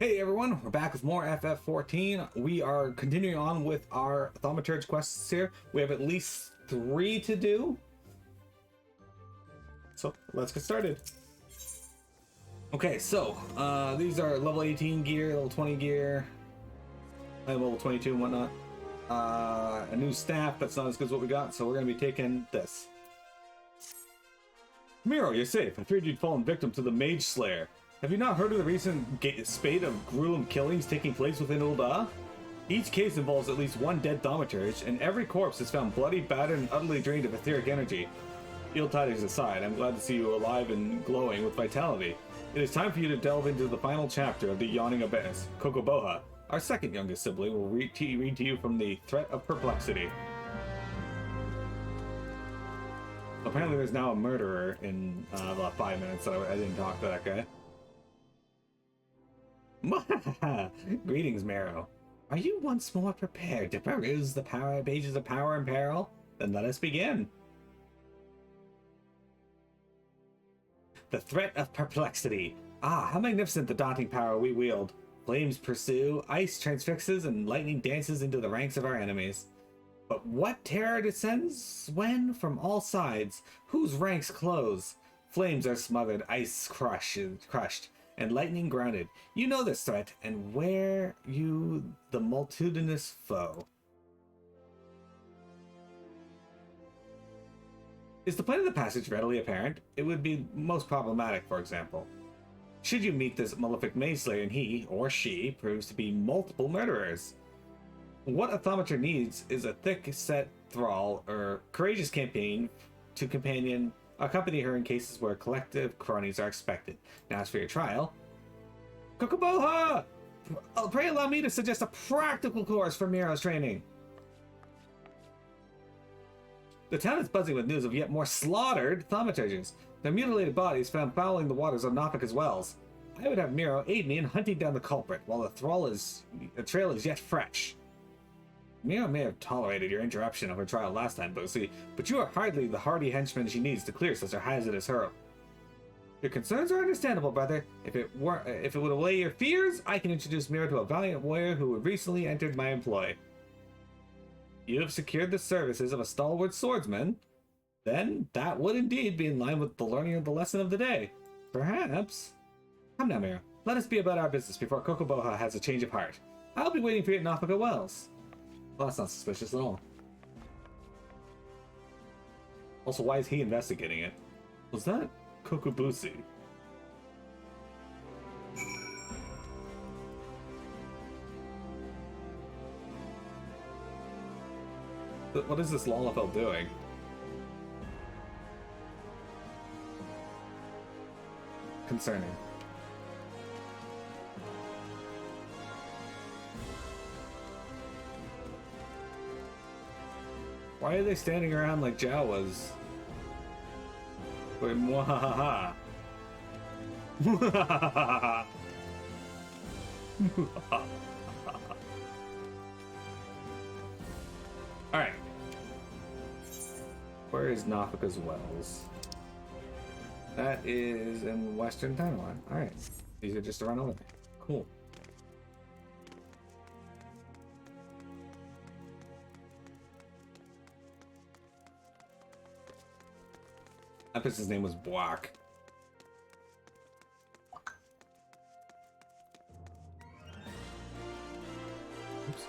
Hey everyone, we're back with more FF14. We are continuing on with our Thaumaturge quests here. We have at least 3 to do. So let's get started. Okay, so these are level 18 gear, level 20 gear, and level 22 and whatnot. A new staff that's not as good as what we got, so we're going to be taking this. Miro, you're safe. I feared you'd fallen victim to the Mage Slayer. Have you not heard of the recent spate of gruesome killings taking place within Ul'dah? Each case involves at least one dead Thaumaturge, and every corpse is found bloody, battered, and utterly drained of etheric energy. Ill tidings aside, I'm glad to see you alive and glowing with vitality. It is time for you to delve into the final chapter of the Yawning Abyss. Kokoboha, our second youngest sibling, will read to you from the Threat of Perplexity. Apparently there's now a murderer in about 5 minutes, so I didn't talk to that guy. Greetings, Mero. Are you once more prepared to peruse the pages of power and peril? Then let us begin. The Threat of Perplexity. Ah, how magnificent the daunting power we wield. Flames pursue, ice transfixes, and lightning dances into the ranks of our enemies. But what terror descends when, from all sides, whose ranks close? Flames are smothered, ice crushed, and lightning grounded. You know this threat, and where you the multitudinous foe. Is the plan of the passage readily apparent? It would be most problematic, for example. Should you meet this malefic Mage Slayer and he, or she, proves to be multiple murderers. What a Thaumaturge needs is a thick-set thrall, or courageous campaign to accompany her in cases where collective cronies are expected. Now as for your trial, Kokoboha! Pray allow me to suggest a practical course for Miro's training. The town is buzzing with news of yet more slaughtered Thaumaturges, their mutilated bodies found fouling the waters of Nafika's wells. I would have Miro aid me in hunting down the culprit, while the trail is yet fresh. Miro may have tolerated your interruption of her trial last time, Boosie, but you are hardly the hardy henchman she needs to clear such a hazardous hurdle. Your concerns are understandable, brother. If it would allay your fears, I can introduce Miro to a valiant warrior who recently entered my employ. You have secured the services of a stalwart swordsman? Then that would indeed be in line with the learning of the lesson of the day. Perhaps. Come now, Miro. Let us be about our business before Kokoboha has a change of heart. I'll be waiting for you at Nafika Wells. Well, that's not suspicious at all. Also, why is he investigating it? Was that Kokobusi? What is this Lalafell doing? Concerning. Why are they standing around like Jawas? Wait, mwahaha. Alright. Where is Nafika's Wells? That is in Western Taiwan. Alright. These are just around over there. Cool. His name was Buak. Oops.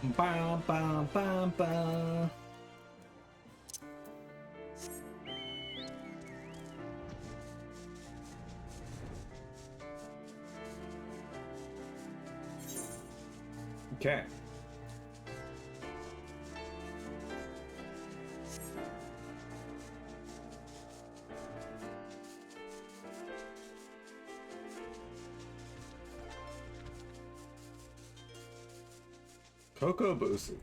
Bam, bam, bam, bam. Okay. Kokobusi.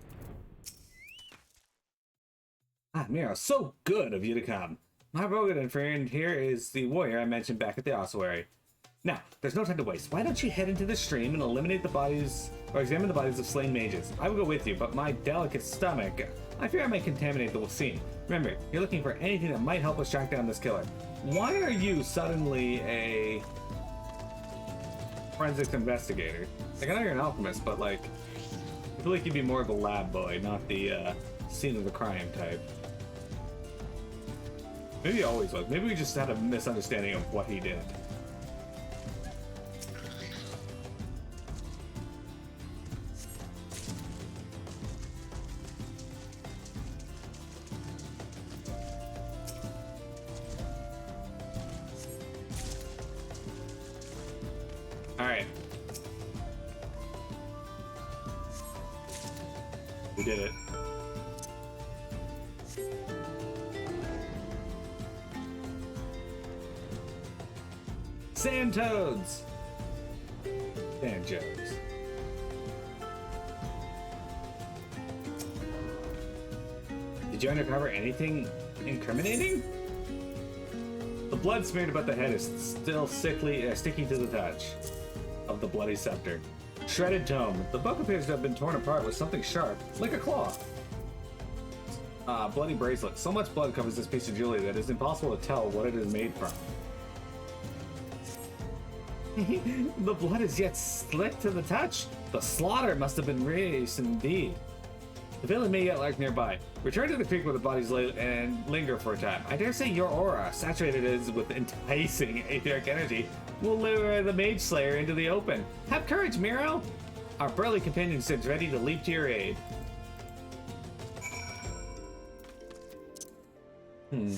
Ah, Miro, so good of you to come. My Rogan friend here is the warrior I mentioned back at the ossuary. Now, there's no time to waste. Why don't you head into the stream and eliminate the bodies, or examine the bodies of slain mages? I will go with you, but my delicate stomach, I fear I might contaminate the scene. Remember, you're looking for anything that might help us track down this killer. Why are you suddenly a forensics investigator. Like, I know you're an alchemist, but like, I feel like you'd be more of a lab boy, not the scene of the crime type. Maybe he always was. Maybe we just had a misunderstanding of what he did. Alright. We did it. Sand toads! Sand jokes. Did you uncover anything incriminating? The blood smeared about the head is still sickly, sticking to the touch of the bloody scepter. Shredded tome. The book appears to have been torn apart with something sharp, like a claw. Bloody bracelet. So much blood covers this piece of jewelry that it's impossible to tell what it is made from. The blood is yet slick to the touch. The slaughter must have been raised indeed. The villain may yet lurk nearby. Return to the creek where the bodies lay and linger for a time. I dare say your aura, saturated as with enticing etheric energy, will lure the Mage Slayer into the open. Have courage, Miro! Our burly companion stands ready to leap to your aid. Yeah,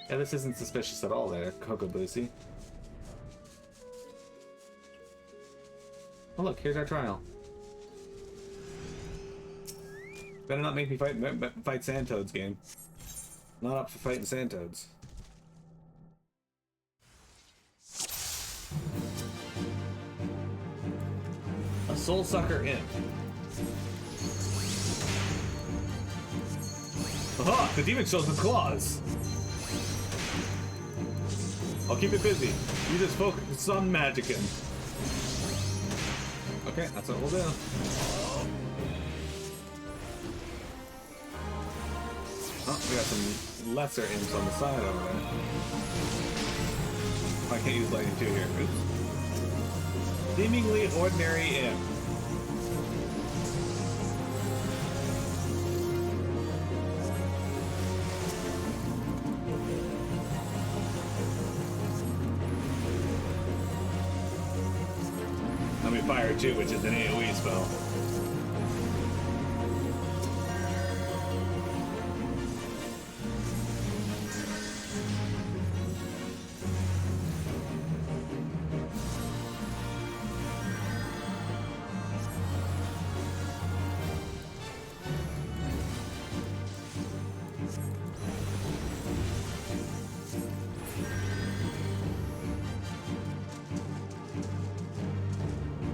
this isn't suspicious at all there, Kokobusi. Oh look, here's our trial. Better not make me fight sand toads, game. Not up for fighting sand toads. A soul sucker imp. Aha! The demon shows its claws. I'll keep it busy. You just focus on magicking. Okay, that's what we'll do. Oh, we got some lesser imps on the side over there. I can't use lightning too here. Oops. Seemingly ordinary imp. Let me fire too, which is an AoE spell.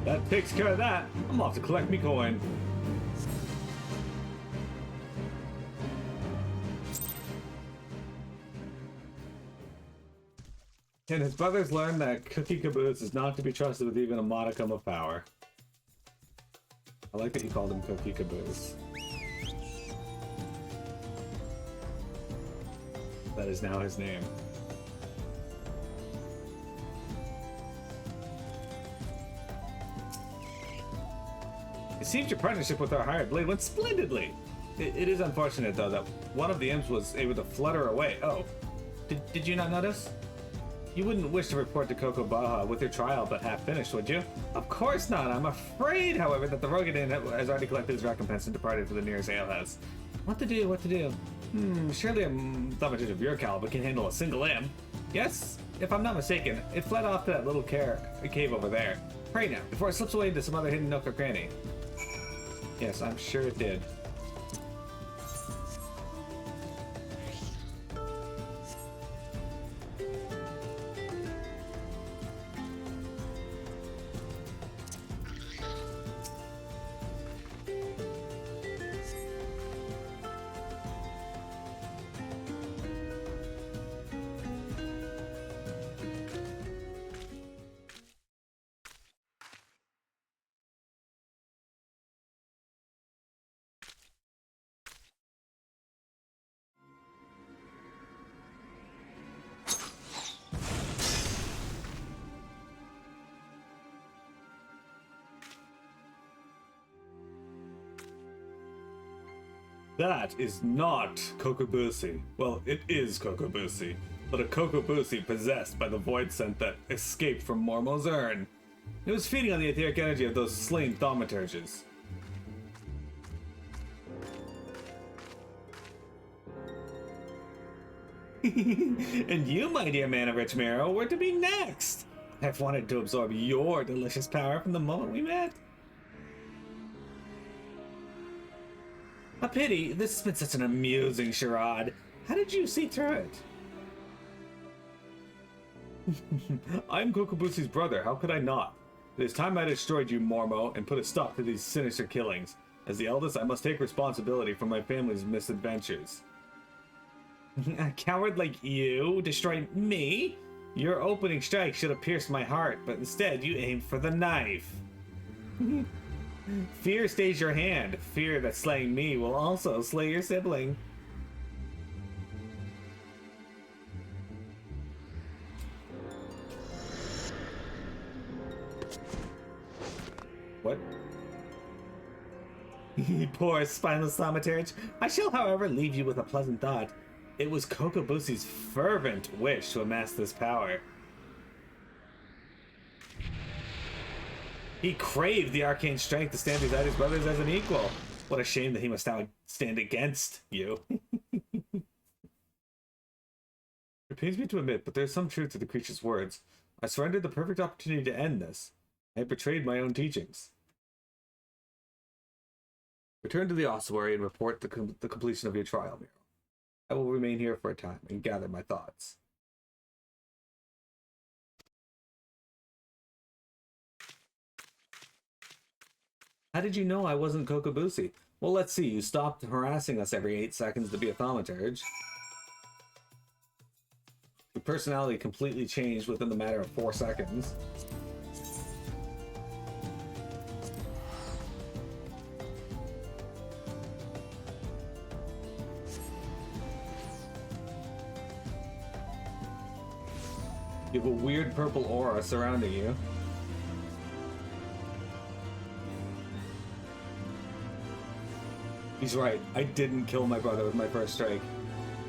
That takes care of that. I'm off to collect me coin. And his brothers learned that Cookie Caboose is not to be trusted with even a modicum of power. I like that he called him Cookie Caboose. That is now his name. It seems your partnership with our hired blade went splendidly. It is unfortunate, though, that one of the imps was able to flutter away. Oh, did you not notice? You wouldn't wish to report to Coco Baja with your trial but half finished, would you? Of course not. I'm afraid, however, that the Rogadin has already collected his recompense and departed for the nearest alehouse. What to do? What to do? Surely a thaumaturge of your caliber can handle a single imp. Yes, if I'm not mistaken, it fled off to that little cave over there. Hurry now, before it slips away into some other hidden nook or cranny. Yes, I'm sure it did. That is not Kokobusi. Well, it is Kokobusi, but a Kokobusi possessed by the void scent that escaped from Mormo's urn. It was feeding on the etheric energy of those slain Thaumaturges. And you, my dear man of Rich Marrow, were to be next. I've wanted to absorb your delicious power from the moment we met. A pity. This has been such an amusing charade. How did you see through it? I'm Kokobusi's brother. How could I not? It is time I destroyed you, Mormo, and put a stop to these sinister killings. As the eldest, I must take responsibility for my family's misadventures. A coward like you destroy me? Your opening strike should have pierced my heart, but instead you aimed for the knife. Fear stays your hand. Fear that slaying me will also slay your sibling. What? Poor spineless Thaumaturge. I shall, however, leave you with a pleasant thought. It was Kokobusi's fervent wish to amass this power. He craved the arcane strength to stand beside his brothers as an equal. What a shame that he must now stand against you. It pains me to admit, but there's some truth to the creature's words. I surrendered the perfect opportunity to end this. I have betrayed my own teachings. Return to the ossuary and report the completion of your trial, Miro. I will remain here for a time and gather my thoughts. How did you know I wasn't Kokobusi? Well, let's see. You stopped harassing us every 8 seconds to be a Thaumaturge. Your personality completely changed within the matter of 4 seconds. You have a weird purple aura surrounding you. He's right. I didn't kill my brother with my first strike.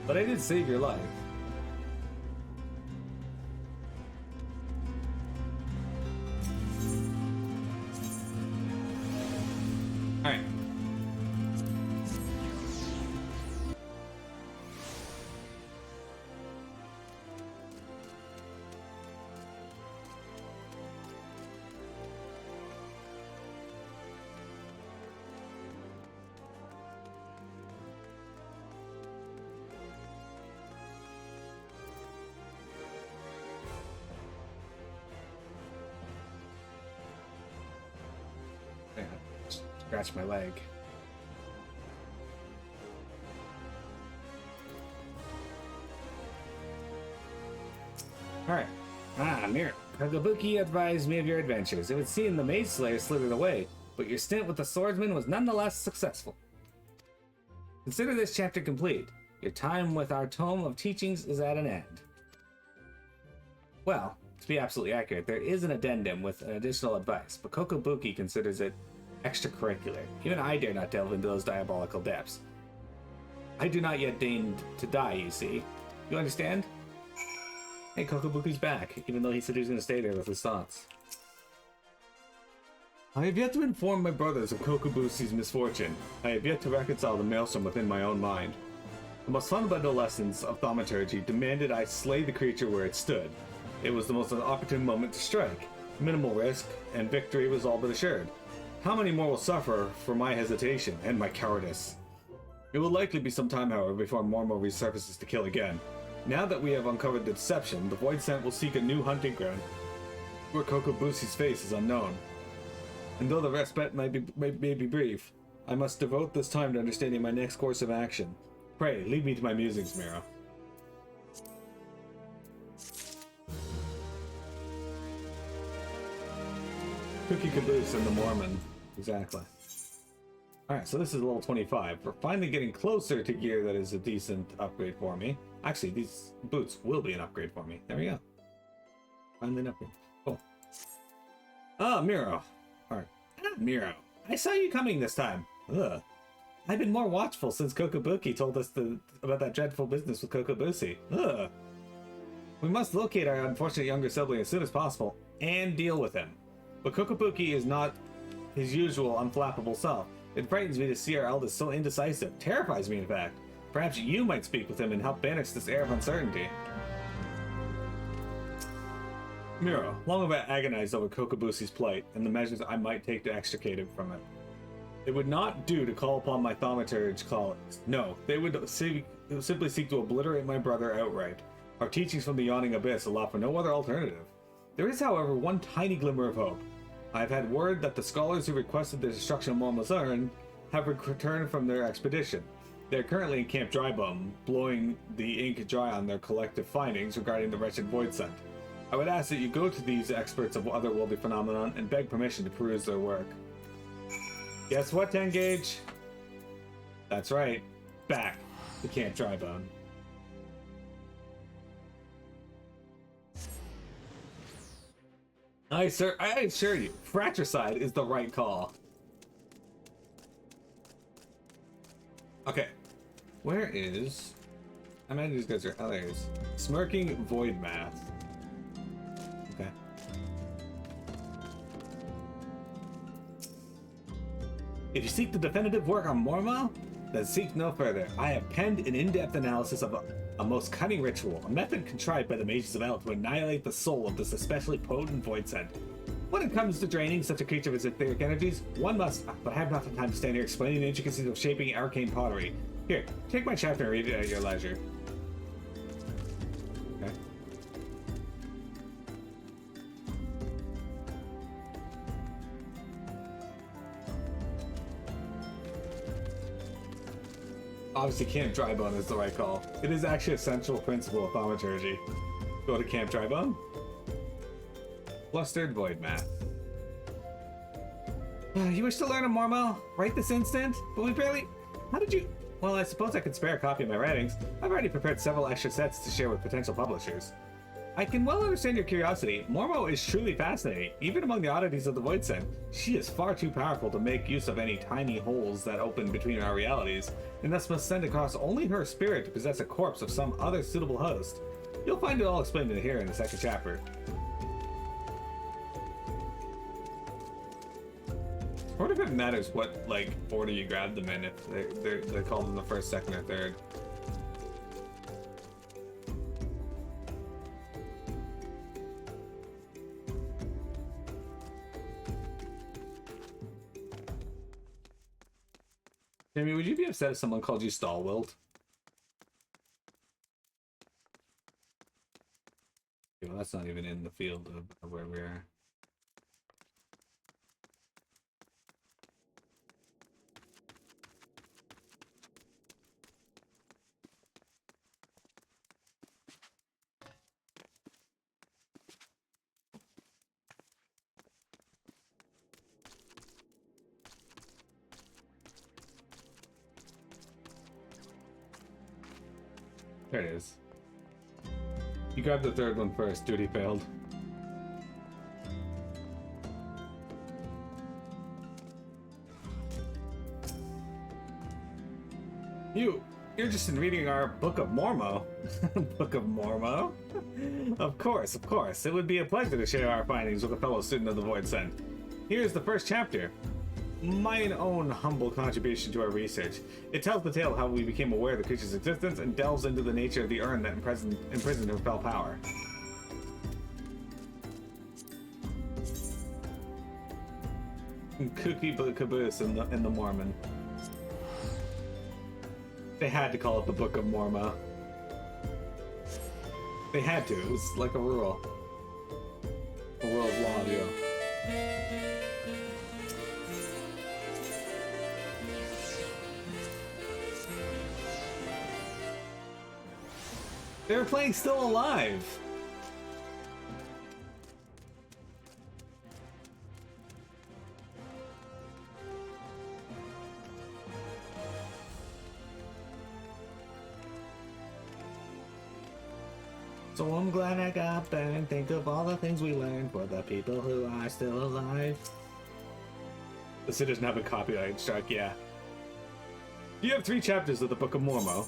But I did save your life. Alright. Scratch my leg. Alright. Miro. Kokobuki advised me of your adventures. It would seem the Maid Slayer slithered away, but your stint with the swordsman was nonetheless successful. Consider this chapter complete. Your time with our tome of teachings is at an end. Well, to be absolutely accurate, there is an addendum with an additional advice, but Kokobuki considers it extracurricular. Even I dare not delve into those diabolical depths. I do not yet deign to die, you see. You understand? Hey, Kokobuki's back, even though he said he was going to stay there with his thoughts. I have yet to inform my brothers of Kokobusi's misfortune. I have yet to reconcile the maelstrom within my own mind. The most fundamental lessons of thaumaturgy demanded I slay the creature where it stood. It was the most opportune moment to strike. Minimal risk, and victory was all but assured. How many more will suffer for my hesitation and my cowardice? It will likely be some time, however, before Mormo resurfaces to kill again. Now that we have uncovered the deception, the Void Scent will seek a new hunting ground, where Kokobusi's face is unknown. And though the respite may be brief, I must devote this time to understanding my next course of action. Pray, lead me to my musings, Miro. Cookie Caboose and the Mormon. Exactly. Alright, so this is level 25. We're finally getting closer to gear that is a decent upgrade for me. Actually, these boots will be an upgrade for me. There we go. Finally an upgrade. Cool. Ah, Miro. Alright. Miro. I saw you coming this time. Ugh. I've been more watchful since Kokobuki told us about that dreadful business with Kokobushi. Ugh. We must locate our unfortunate younger sibling as soon as possible and deal with him. But Kokobuki is not his usual unflappable self. It frightens me to see our eldest so indecisive. Terrifies me, in fact. Perhaps you might speak with him and help banish this air of uncertainty. Miro, long have I agonized over Kokobushi's plight and the measures I might take to extricate him from it. It would not do to call upon my Thaumaturge colleagues. No, they would simply seek to obliterate my brother outright. Our teachings from the Yawning Abyss allow for no other alternative. There is, however, one tiny glimmer of hope. I have had word that the scholars who requested the destruction of Mormazern have returned from their expedition. They are currently in Camp Drybone, blowing the ink dry on their collective findings regarding the wretched void scent. I would ask that you go to these experts of otherworldly phenomenon and beg permission to peruse their work. Guess what, Tengage? That's right. Back to Camp Drybone. I assure you, fratricide is the right call. Okay. Where is... How many of these guys are... Oh, there he is. Smirking Void Math. Okay. If you seek the definitive work on Morma, then seek no further. I have penned an in-depth analysis of a most cunning ritual, a method contrived by the mages of El to annihilate the soul of this especially potent void scent. When it comes to draining such a creature of its etheric energies, one must, but I have not the time to stand here explaining the intricacies of shaping arcane pottery. Here, take my chapter and read it at your leisure. Okay. Obviously, Camp Drybone is the right call. It is actually a central principle of Thaumaturgy. Go to Camp Drybone. Flustered Void Math. You wish to learn a Mormel right this instant? But we barely... How did you... Well, I suppose I could spare a copy of my writings. I've already prepared several extra sets to share with potential publishers. I can well understand your curiosity. Mormo is truly fascinating, even among the oddities of the Void Scent. She is far too powerful to make use of any tiny holes that open between our realities, and thus must send across only her spirit to possess a corpse of some other suitable host. You'll find it all explained in here in the second chapter. I wonder if it matters what, like, order you grab them in, if they're called in the first, second, or third. Jamie, would you be upset if someone called you Stalwart? Well, that's not even in the field of where we are. There it is. You grabbed the third one first. Duty failed. You're interested in reading our Book of Mormo? Book of Mormo? Of course. It would be a pleasure to share our findings with a fellow student of the Void Scent. Here's the first chapter. Mine own humble contribution to our research. It tells the tale of how we became aware of the creature's existence and delves into the nature of the urn that imprisoned her fell power. Cookie caboose in the Mormon. They had to call it the Book of Morma. They had to. It was like a rule. A rule of law, yeah. They were playing Still Alive. So I'm glad I got there and think of all the things we learned for the people who are still alive. The city doesn't have a copyright strike, yeah. You have 3 chapters of the Book of Mormo.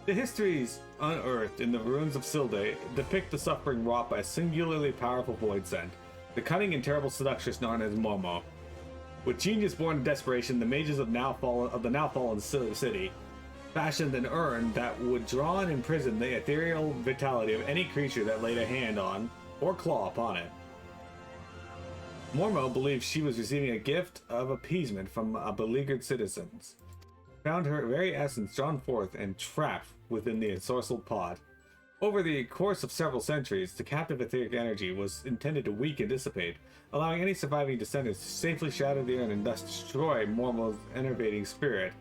The histories unearthed in the ruins of Silde depict the suffering wrought by a singularly powerful void sent, the cunning and terrible seductress known as Mormo. With genius born of desperation, the mages of the now fallen city fashioned an urn that would draw and imprison the ethereal vitality of any creature that laid a hand on or claw upon it. Mormo believed she was receiving a gift of appeasement from beleaguered citizens, found her very essence drawn forth and trapped within the ensorcelled pod. Over the course of several centuries, the captive etheric energy was intended to weaken and dissipate, allowing any surviving descendants to safely shatter the urn and thus destroy Mormo's enervating spirit.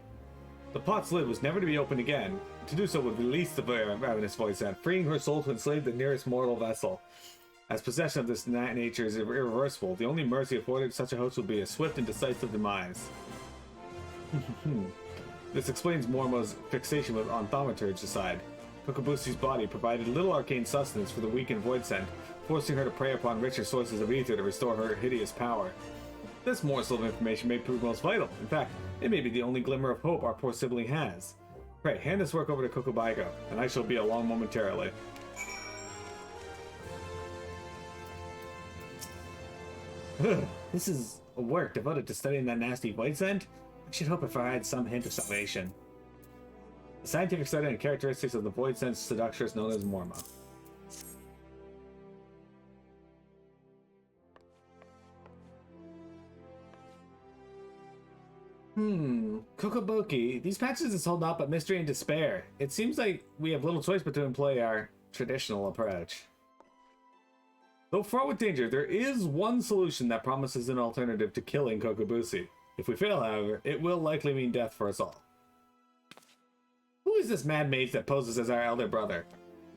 The pot's lid was never to be opened again. To do so would release the ravenous void sent, freeing her soul to enslave the nearest mortal vessel. As possession of this nature is irreversible, the only mercy afforded such a host would be a swift and decisive demise. This explains Mormo's fixation on Thaumaturge's side. Kokobusi's body provided little arcane sustenance for the weakened void sent, forcing her to prey upon richer sources of ether to restore her hideous power. This morsel of information may prove most vital. In fact, it may be the only glimmer of hope our poor sibling has. Pray, hand this work over to Kokobaiko, and I shall be along momentarily. This is a work devoted to studying that nasty void sent? I should hope it provides some hint of salvation. The scientific study and characteristics of the void sent seductress known as Mormo. Kokoboki, these patches is hold up but mystery and despair. It seems like we have little choice but to employ our traditional approach. Though fraught with danger, there is one solution that promises an alternative to killing Kokobusi. If we fail, however, it will likely mean death for us all. Who is this mad mage that poses as our elder brother?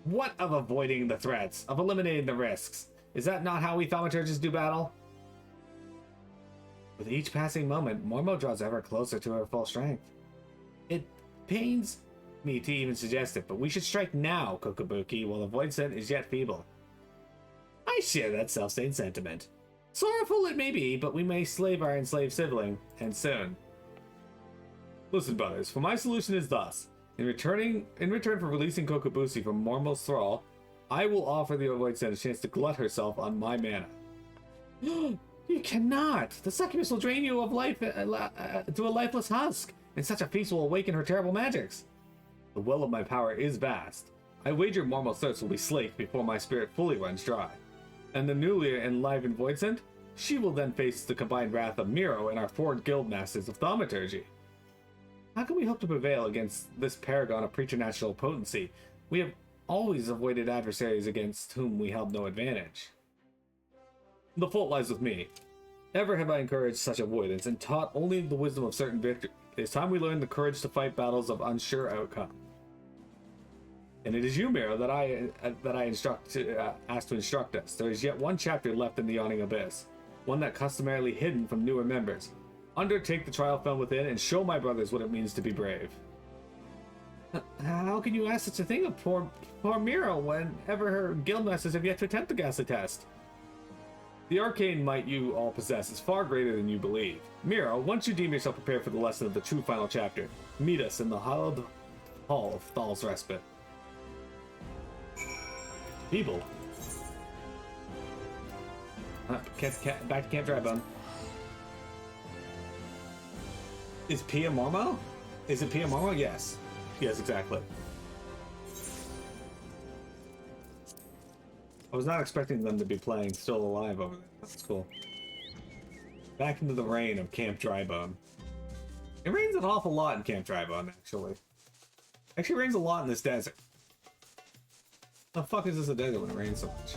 What of avoiding the threats, of eliminating the risks? Is that not how we Thaumaturges do battle? With each passing moment, Mormo draws ever closer to her full strength. It pains me to even suggest it, but we should strike now, Kokobuki, while the void scent is yet feeble. I share that self-same sentiment. Sorrowful it may be, but we may slave our enslaved sibling, and soon. Listen, brothers, for my solution is thus. In return for releasing Kokobusi from Mormo's thrall, I will offer the void scent a chance to glut herself on my mana. You cannot! The succubus will drain you of life to a lifeless husk, and such a feast will awaken her terrible magics. The well of my power is vast. I wager Mormo's thirst will be slaked before my spirit fully runs dry. And the newly enlivened Voidsent, she will then face the combined wrath of Miro and our 4 guild masters of Thaumaturgy. How can we hope to prevail against this paragon of preternatural potency? We have always avoided adversaries against whom we held no advantage. The fault lies with me. Never have I encouraged such avoidance and taught only the wisdom of certain victory. It is time we learn the courage to fight battles of unsure outcome. And it is you, Miro, that I asked to instruct us. There is yet one chapter left in the Yawning Abyss, one that customarily hidden from newer members. Undertake the trial found within and show my brothers what it means to be brave. How can you ask such a thing of poor Miro whenever her guildmasters have yet to attempt the ghastly test? The arcane might you all possess is far greater than you believe. Miro, once you deem yourself prepared for the lesson of the true final chapter, meet us in the hallowed hall of Thal's Respite. People. Back to Camp Drybone. Is Pia Mormo? Is it Pia Mormo? Yes. Yes, exactly. I was not expecting them to be playing Still Alive over there. That's cool. Back into the rain of Camp Drybone. It rains an awful lot in Camp Drybone, actually. Actually, it rains a lot in this desert. The fuck is this a desert when it rains so much?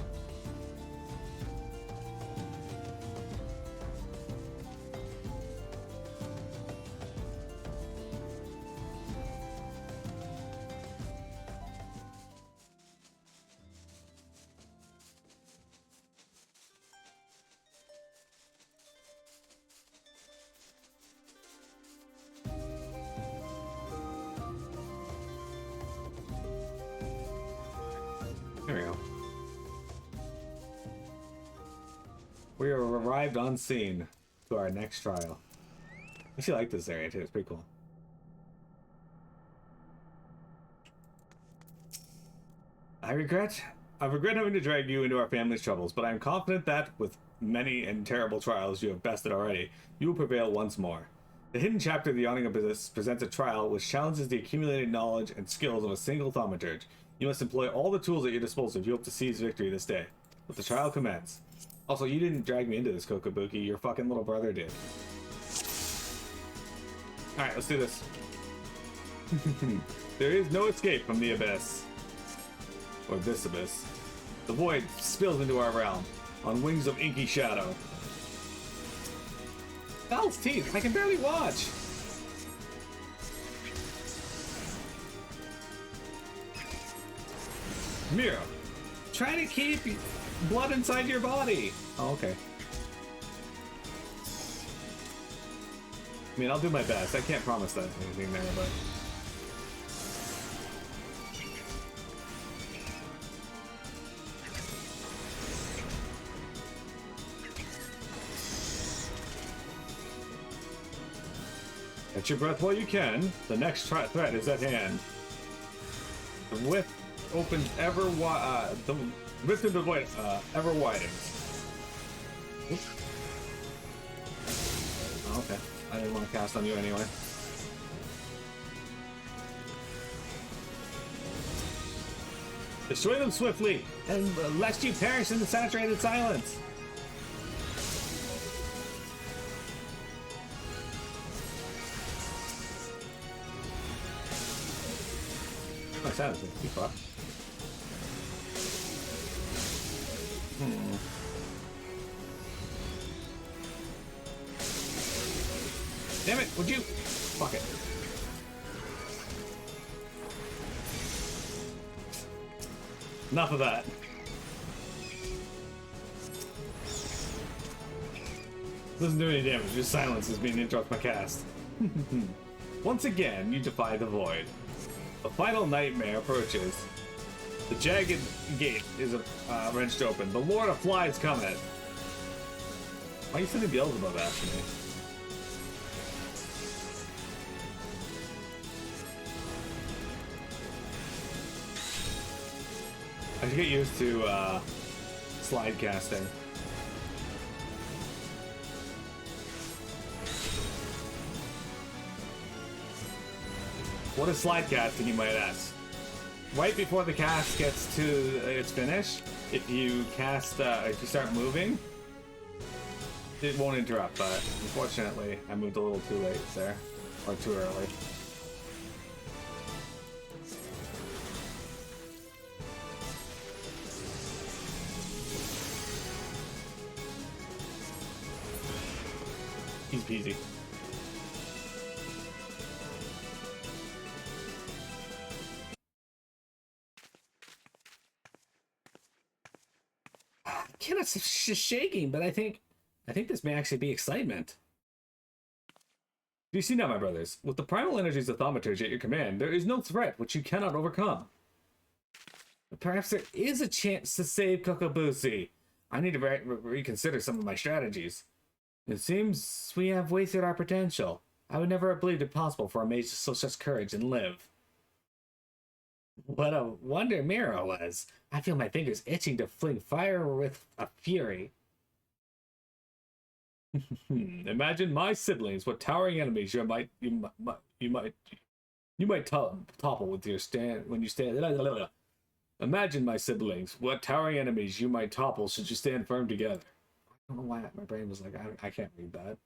There we go. We are arrived on scene. to our next trial. I actually like this area too. It's pretty cool. I regret having to drag you into our family's troubles, but I am confident that, with many and terrible trials you have bested already, you will prevail once more. The hidden chapter of the Yawning Abyss presents a trial which challenges the accumulated knowledge and skills of a single Thaumaturge. You must employ all the tools at your disposal if you hope to seize victory this day. Let the trial commence. Also, you didn't drag me into this, Kokobuki. Your fucking little brother did. Alright, let's do this. There is no escape from the abyss. Or this abyss. The void spills into our realm on wings of inky shadow. Val's teeth! I can barely watch! Mira, try to keep blood inside your body! Oh, okay. I mean, I'll do my best. I can't promise that anything there, but... Catch your breath while you can. The next threat is at hand. The rift opens ever wide. The rift into the void ever widens. Oops. Oh, okay. I didn't want to cast on you anyway. Destroy them swiftly, and lest you perish in the saturated silence. My silence is too far. Damn it, would you? Fuck it. Enough of that. Doesn't do any damage, just silence is being interrupted my cast. Once again, you defy the void. The final nightmare approaches. The jagged gate is wrenched open. The Lord of Flies cometh. Why are you sending Beelzebub after me? I should get used to slide casting. What is slide casting, you might ask? Right before the cast gets to its finish, if you cast, if you start moving, it won't interrupt, but unfortunately, I moved a little too late there, or too early. Easy peasy. It's just shaking, but I think this may actually be excitement. You see now, my brothers, with the primal energies of Thaumaturge at your command, there is no threat which you cannot overcome. But perhaps there is a chance to save Kokobusi. I need to reconsider some of my strategies. It seems we have wasted our potential. I would never have believed it possible for a mage to show such courage and live. What a wonder Mira was. I feel my fingers itching to fling fire with a fury. Imagine my siblings, what towering enemies you might topple with your stand when you stand. Imagine my siblings, what towering enemies you might topple should you stand firm together. I don't know why my brain was like, I can't read that.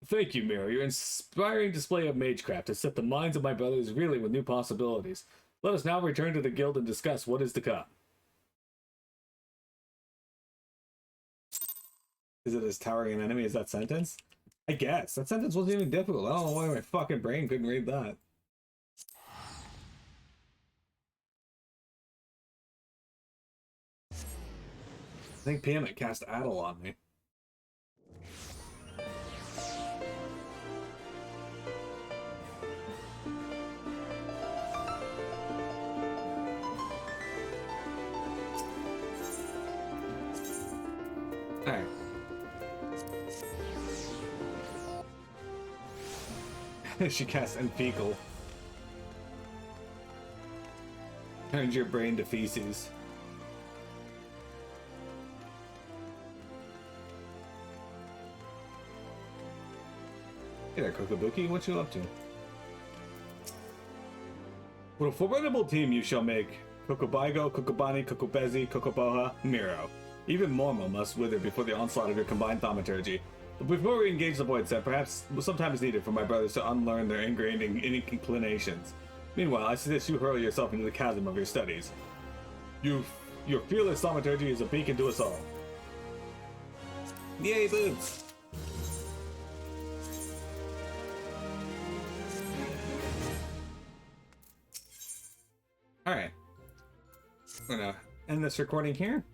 Thank you, Mira. Your inspiring display of magecraft has set the minds of my brothers reeling with new possibilities. Let us now return to the guild and discuss what is to come. Is it as towering an enemy as that sentence? I guess. That sentence wasn't even difficult. I don't know why my fucking brain couldn't read that. I think Pamit cast Addle on me. Alright. She casts Enfeecle. Turns your brain to feces. Hey there, Kokobuki. What you up to? What a formidable team you shall make. Kokobaigo, Kokobani, Kokobezi, Kokoboha, Miro. Even Momo must wither before the onslaught of your combined thaumaturgy. But before we engage the void set, perhaps some time is needed for my brothers to unlearn their ingrained inclinations. Meanwhile, I suggest you hurl yourself into the chasm of your studies. Your fearless thaumaturgy is a beacon to us all. Yay, boobs! Alright. I'm gonna end this recording here.